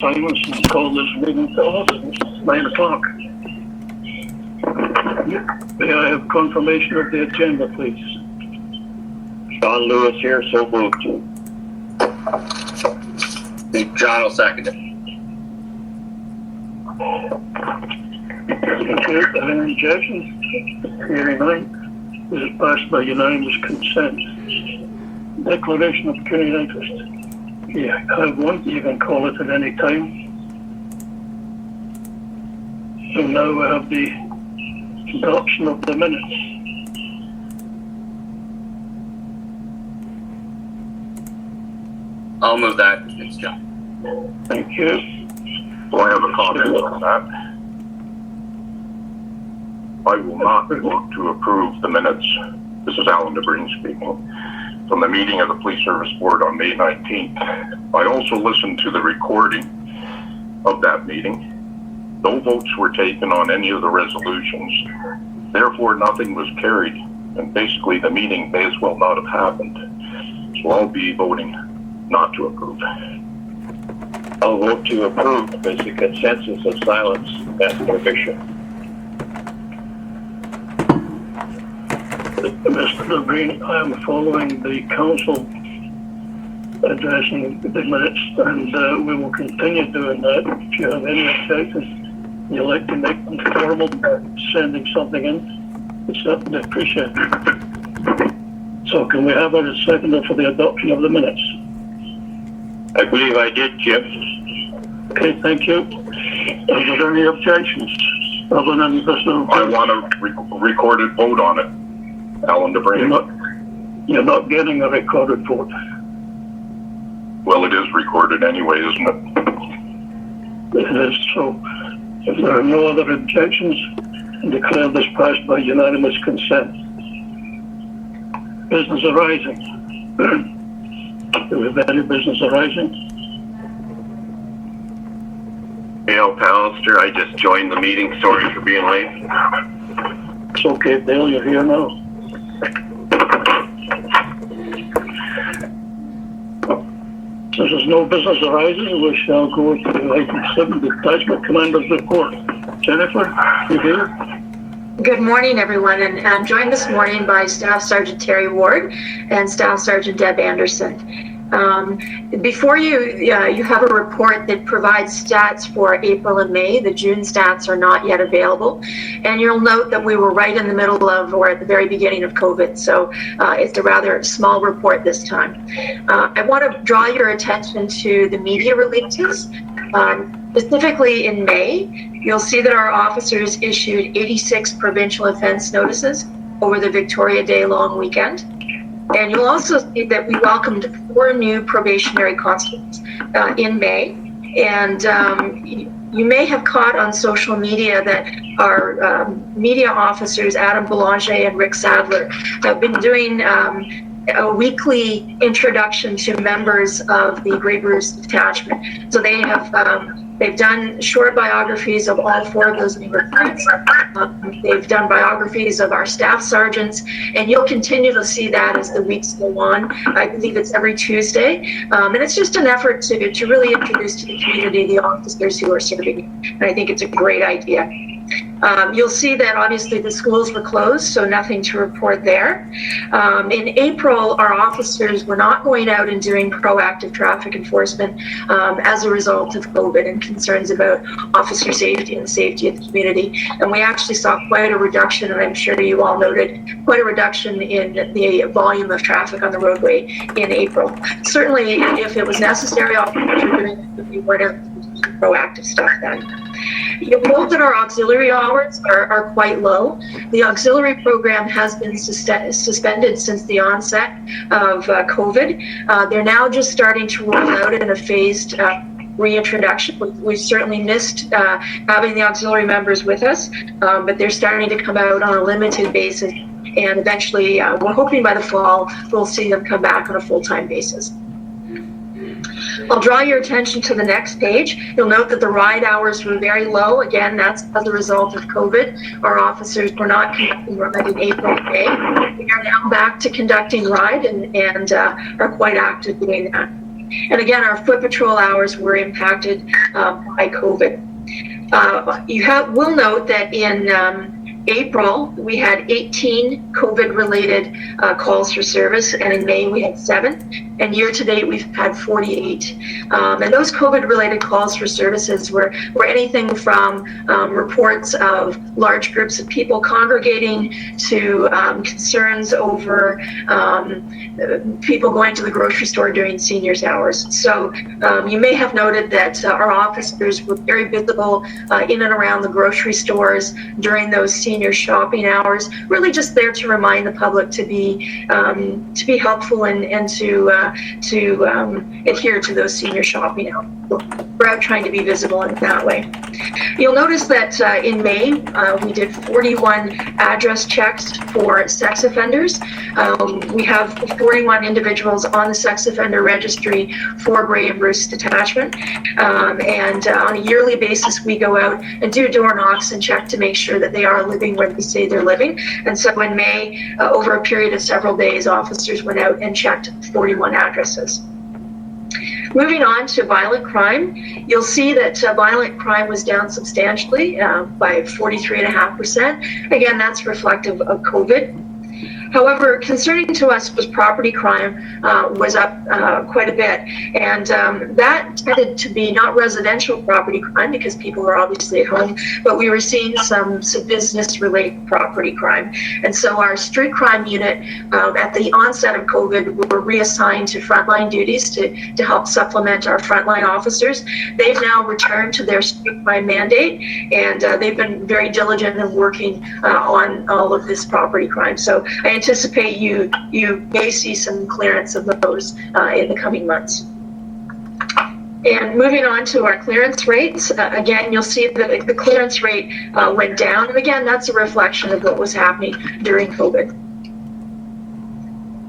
silence and call this meeting to order. It's 9 o'clock. May I have confirmation of the agenda, please? John Lewis here, so moved. John will second it. Okay, are there any objections? Hearing none, this is passed by unanimous consent. Declaration of pecuniary interest. Yeah, I have one. You can call it at any time. So now we have the adoption of the minutes. I'll move that. It's John. Thank you. Do I have a comment on that? I will not vote to approve the minutes. This is Alan DeBreen speaking. From the meeting of the Police Service Board on May 19th. I also listened to the recording of that meeting. No votes were taken on any of the resolutions. Therefore, nothing was carried. And basically, the meeting may as well not have happened. So I'll be voting not to approve. I'll vote to approve because the consensus of silence and prohibition. Mr. DeBreen, I am following the council addressing the minutes, and we will continue doing that. If you have any objections, you'd like to make them formal by sending something in, it's certainly appreciated. So can we have a seconder for the adoption of the minutes? I believe I did, Jim. Okay, thank you. Are there any objections? Other than this, I want a recorded vote on it. Alan DeBreen. You're not getting a recorded vote. Well, it is recorded anyway, isn't it? It is. So if there are no other objections, I declare this passed by unanimous consent. Business arising. Do we have any business arising? Dale Pallister, I just joined the meeting. Sorry for being late. It's okay, Dale, you're here now. Since there's no business arising, we shall go to item 7, Detachment Commander's Report. Jennifer, you here? Good morning, everyone, and I'm joined this morning by Staff Sergeant Terry Ward and Staff Sergeant Deb Anderson. Before you, you have a report that provides stats for April and May. The June stats are not yet available. And you'll note that we were right in the middle of, or at the very beginning of COVID. So it's a rather small report this time. I want to draw your attention to the media releases. Specifically in May, you'll see that our officers issued 86 provincial offense notices over the Victoria Day long weekend. And you'll also see that we welcomed 4 new probationary constables in May. And you may have caught on social media that our media officers, Adam Belanger and Rick Sadler, have been doing a weekly introduction to members of the Grey Bruce detachment. So they have they've done short biographies of all 4 of those new recruits. They've done biographies of our staff sergeants, and you'll continue to see that as the weeks go on. I believe it's every Tuesday, and it's just an effort to really introduce to the community the officers who are serving, and I think it's a great idea. You'll see that obviously the schools were closed, so nothing to report there. In April, our officers were not going out and doing proactive traffic enforcement as a result of COVID and concerns about officer safety and the safety of the community. And we actually saw quite a reduction, and I'm sure you all noted, quite a reduction in the volume of traffic on the roadway in April. Certainly, if it was necessary, officers were doing it, we weren't proactive stuff then. You'll note that our auxiliary hours are quite low. The auxiliary program has been suspended since the onset of COVID. They're now just starting to roll out in a phased reintroduction. We certainly missed having the auxiliary members with us, but they're starting to come out on a limited basis. And eventually, we're hoping by the fall, we'll see them come back on a full-time basis. I'll draw your attention to the next page. You'll note that the ride hours were very low. Again, that's as a result of COVID. Our officers were not conducting ride in April and May. We are now back to conducting ride and are quite active doing that. And again, our foot patrol hours were impacted by COVID. Will note that in April, we had 18 COVID-related calls for service, and in May we had 7, and year-to-date we've had 48. And those COVID-related calls for services were anything from reports of large groups of people congregating to concerns over people going to the grocery store during seniors' hours. So you may have noted that our officers were very visible in and around the grocery stores during those senior shopping hours, really just there to remind the public to be helpful and to adhere to those senior shopping hours. We're out trying to be visible in that way. You'll notice that in May we did 41 address checks for sex offenders. We have 41 individuals on the sex offender registry for Bray and Bruce detachment, and on a yearly basis we go out and do door knocks and check to make sure that they are living where they say they're living. And so in May, over a period of several days, officers went out and checked 41 addresses. Moving on to violent crime, you'll see that violent crime was down substantially by 43.5%. Again, that's reflective of COVID. However, concerning to us was property crime was up quite a bit, and that tended to be not residential property crime because people were obviously at home, but we were seeing some business-related property crime. And so our street crime unit at the onset of COVID were reassigned to frontline duties to help supplement our frontline officers. They've now returned to their street crime mandate, and they've been very diligent in working on all of this property crime. So I anticipate you may see some clearance of those in the coming months. And moving on to our clearance rates, again, you'll see that the clearance rate went down. And again, that's a reflection of what was happening during COVID.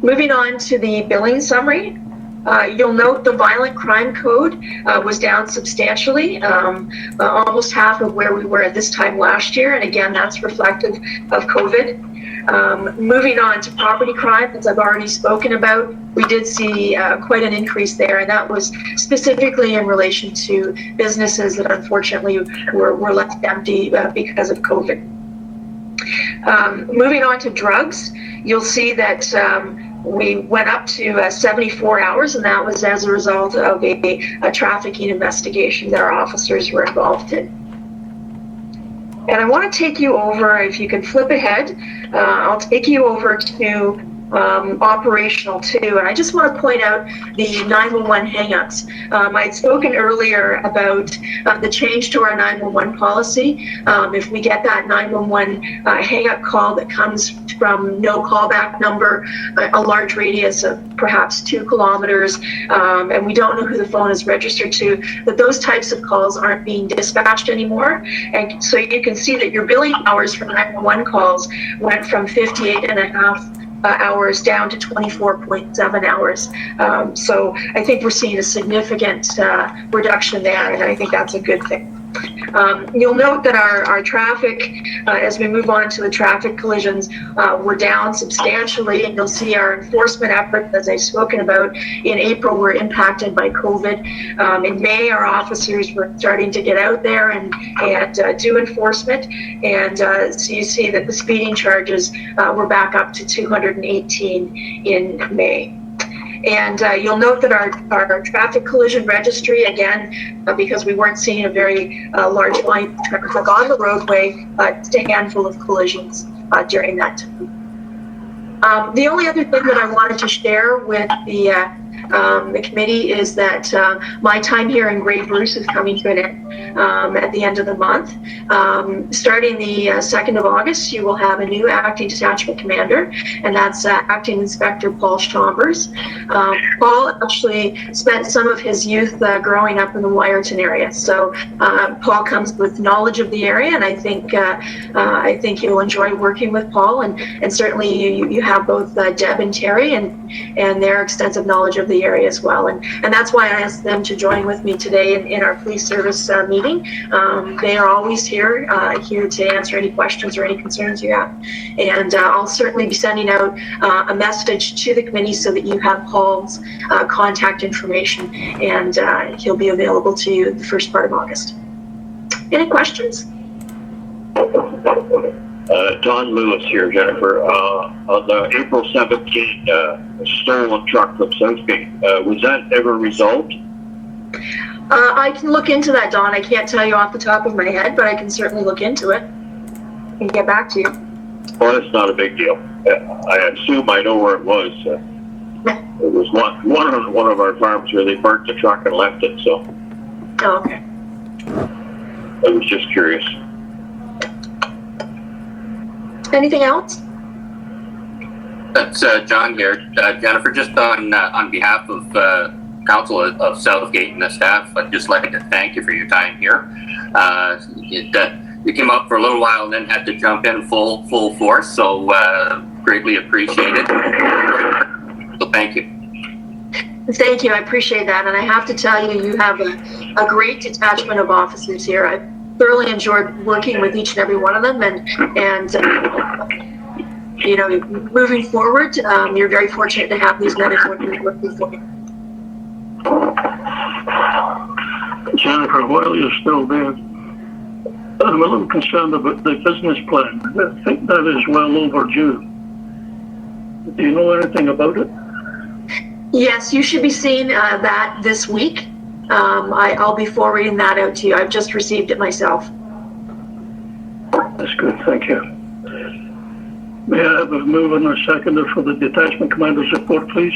Moving on to the billing summary. You'll note the violent crime code was down substantially, almost half of where we were at this time last year. And again, that's reflective of COVID. Moving on to property crime, as I've already spoken about, we did see quite an increase there, and that was specifically in relation to businesses that unfortunately were left empty because of COVID. Moving on to drugs, you'll see that we went up to 74 hours, and that was as a result of a trafficking investigation that our officers were involved in. And I want to take you over, if you can flip ahead, I'll take you over to operational 2. And I just want to point out the 911 hangups. I'd spoken earlier about the change to our 911 policy. If we get that 911 hang-up call that comes from no callback number, a large radius of perhaps 2 kilometers, and we don't know who the phone is registered to, that those types of calls aren't being dispatched anymore. And so you can see that your billing hours for 911 calls went from 58.5 hours down to 24.7 hours. So I think we're seeing a significant reduction there, and I think that's a good thing. You'll note that our traffic, as we move on to the traffic collisions, were down substantially, and you'll see our enforcement efforts, as I've spoken about, in April were impacted by COVID. In May, our officers were starting to get out there and do enforcement, and so you see that the speeding charges were back up to 218 in May. And you'll note that our traffic collision registry, again, because we weren't seeing a very large volume of traffic on the roadway, just a handful of collisions during that time. The only other thing that I wanted to share with the committee is that my time here in Grey Bruce is coming to an end at the end of the month. Starting the 2nd of August, you will have a new acting detachment commander, and that's Acting Inspector Paul Chambers. Paul actually spent some of his youth growing up in the Wyerton area, so Paul comes with knowledge of the area, and I think you'll enjoy working with Paul, and certainly you have both Deb and Terry and their extensive knowledge of the the area as well. And that's why I asked them to join with me today in our police service meeting. They are always here to answer any questions or any concerns you have. And I'll certainly be sending out a message to the committee so that you have Paul's contact information, and he'll be available to you the first part of August. Any questions? Don Lewis here, Jennifer. On the April 17th stolen truck from Southgate, was that ever resolved? I can look into that, Don. I can't tell you off the top of my head, but I can certainly look into it and get back to you. Well, it's not a big deal. I assume I know where it was. It was one of our farms where they burnt the truck and left it, so Oh, okay. I was just curious. Anything else? That's John here. Jennifer, just on behalf of Council of Southgate and the staff, I'd just like to thank you for your time here. You came up for a little while and then had to jump in full force, so greatly appreciated. So thank you. Thank you. I appreciate that. And I have to tell you, you have a great detachment of officers here. I thoroughly enjoyed working with each and every one of them, and you know, moving forward, you're very fortunate to have these men and women working for you. Jennifer, while you're still there, I'm a little concerned about the business plan. I think that is well overdue. Do you know anything about it? Yes, you should be seeing that this week. I'll be forwarding that out to you. I've just received it myself. That's good, thank you. May I have a mover and a seconder for the detachment commander's report, please?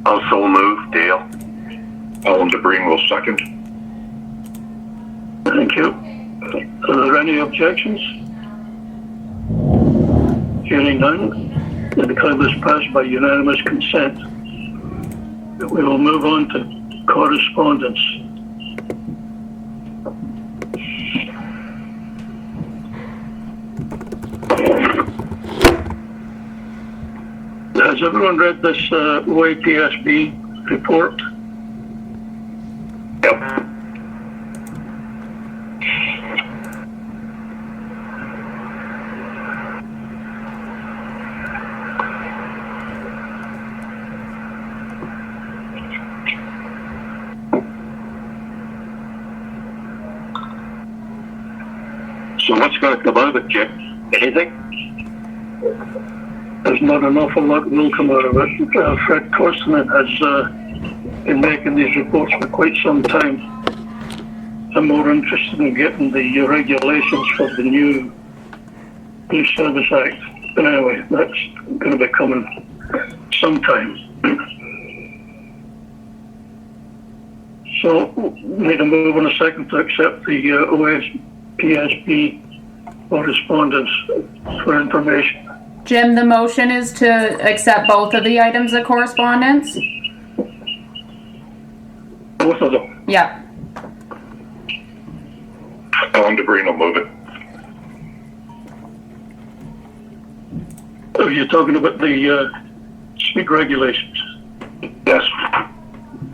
Also move, Dale. Alan DeBreen will second. Thank you. Are there any objections? Hearing none, I declare this passed by unanimous consent. We will move on to correspondence. Has everyone read this OAPSB report? Yep. So what's going to come out of it, Jim? Anything? There's not an awful lot will come out of it. Fred Korstenen has been making these reports for quite some time. I'm more interested in getting the regulations for the new Police Service Act. But anyway, that's going to be coming sometime. So, need a move on a second to accept the OSPSB correspondence for information. Jim, the motion is to accept both of the items of correspondence? Both of them. Yeah. Alan DeBreen will move it. Are you talking about the speed regulations? Yes.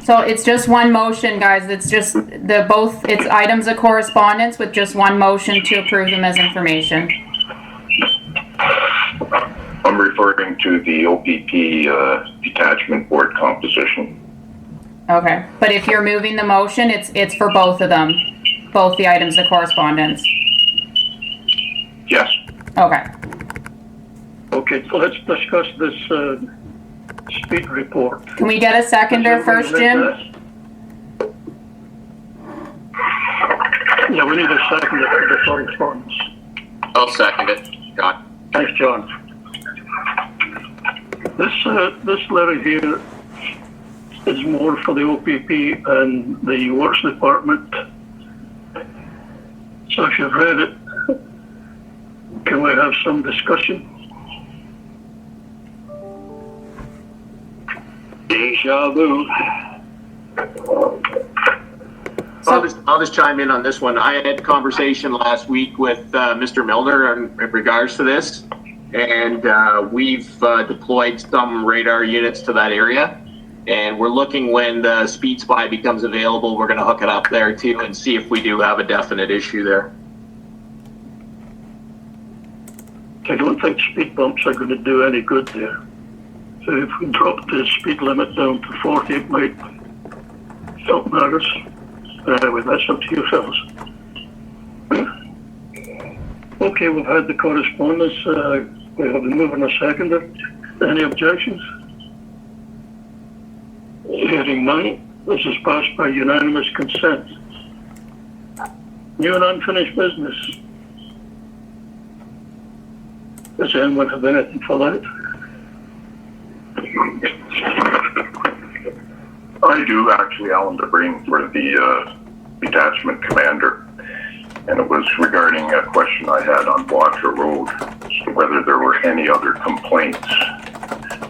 So it's just one motion, guys. It's just it's items of correspondence with just one motion to approve them as information. I'm referring to the OPP detachment board composition. Okay. But if you're moving the motion, it's for both of them, both the items of correspondence. Yes. Okay. Okay, so let's discuss this speed report. Can we get a seconder first, Jim? Yeah, we need a seconder for the correspondence. I'll second it, John. Thanks, John. This letter here is more for the OPP and the Works Department. So if you've read it, can we have some discussion? Deja vu. I'll just chime in on this one. I had a conversation last week with Mr. Milner in regards to this. and we've deployed some radar units to that area. And we're looking when the Speed Spy becomes available, we're going to hook it up there too and see if we do have a definite issue there. I don't think speed bumps are going to do any good there. So if we drop the speed limit down to 40, it might help matters. Anyway, that's up to you fellas. Okay, we've had the correspondence. We have a mover and a seconder. Any objections? Hearing none, this is passed by unanimous consent. New and unfinished business. Does anyone have anything for that? I do actually, Alan DeBring, for the detachment commander. And it was regarding a question I had on Water Road, as to whether there were any other complaints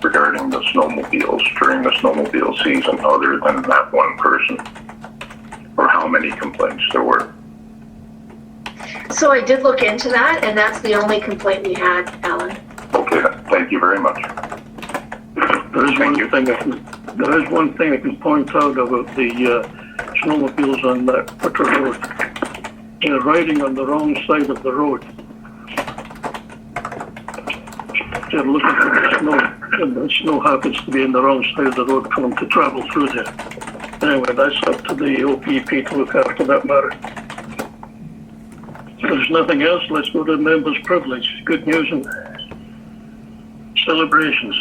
regarding the snowmobiles during the snowmobile season other than that one person, or how many complaints there were. So I did look into that, and that's the only complaint we had, Alan. Okay, thank you very much. There is one thing I can point out about the snowmobiles on that Water Road. They're riding on the wrong side of the road. They're looking for the snow, and the snow happens to be in the wrong side of the road for them to travel through there. Anyway, that's up to the OPP to look after that matter. If there's nothing else, let's go to the members' privilege. Good news and celebrations.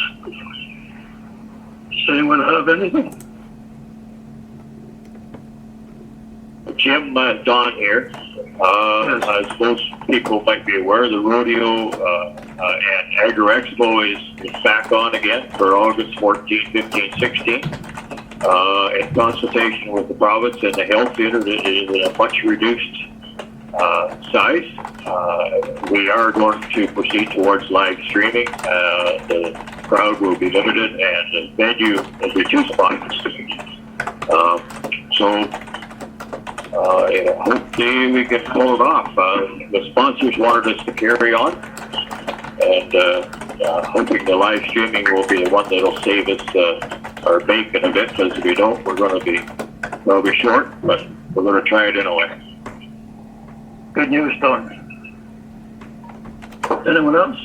Does anyone have anything? Jim, Don here. As most people might be aware, the rodeo and Agri Expo is back on again for August 14, 15, 16. In consultation with the province and the health theater, it is a much reduced size. We are going to proceed towards live streaming. The crowd will be limited and the venue will be 2 spots. Hopefully we can pull it off. The sponsors wanted us to carry on, and hoping the live streaming will be the one that'll save us our bacon a bit, because if we don't, we'll be short, but we're going to try it anyway. Good news, Don. Anyone else?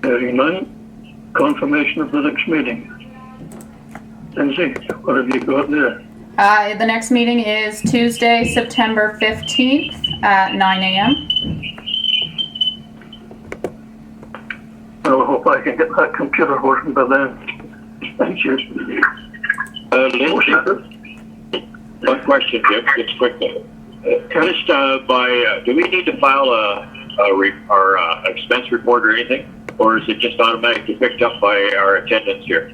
Hearing none, confirmation of the next meeting. Lindsay, what have you got there? The next meeting is Tuesday, September 15th at 9 a.m. I hope I can get that computer working by then. Thank you. Lindsay, one question, Jim, just quickly. Do we need to file our expense report or anything? Or is it just automatically picked up by our attendance here?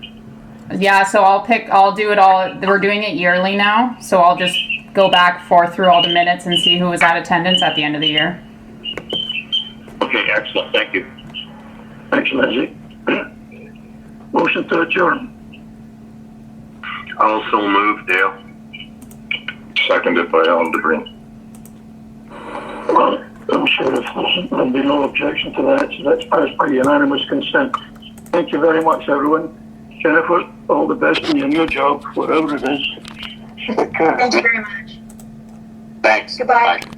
Yeah, so I'll do it all. We're doing it yearly now, so I'll just go back through all the minutes and see who was at attendance at the end of the year. Okay, excellent. Thank you. Thanks, Lindsay. Motion to adjourn. Also moved, Dale. Seconded by Alan DeBring. Well, I'm sure there'll be no objection to that, so that's passed by unanimous consent. Thank you very much, everyone. Jennifer, all the best in your new job, whatever it is. Take care. Thank you very much. Thanks. Goodbye. Bye.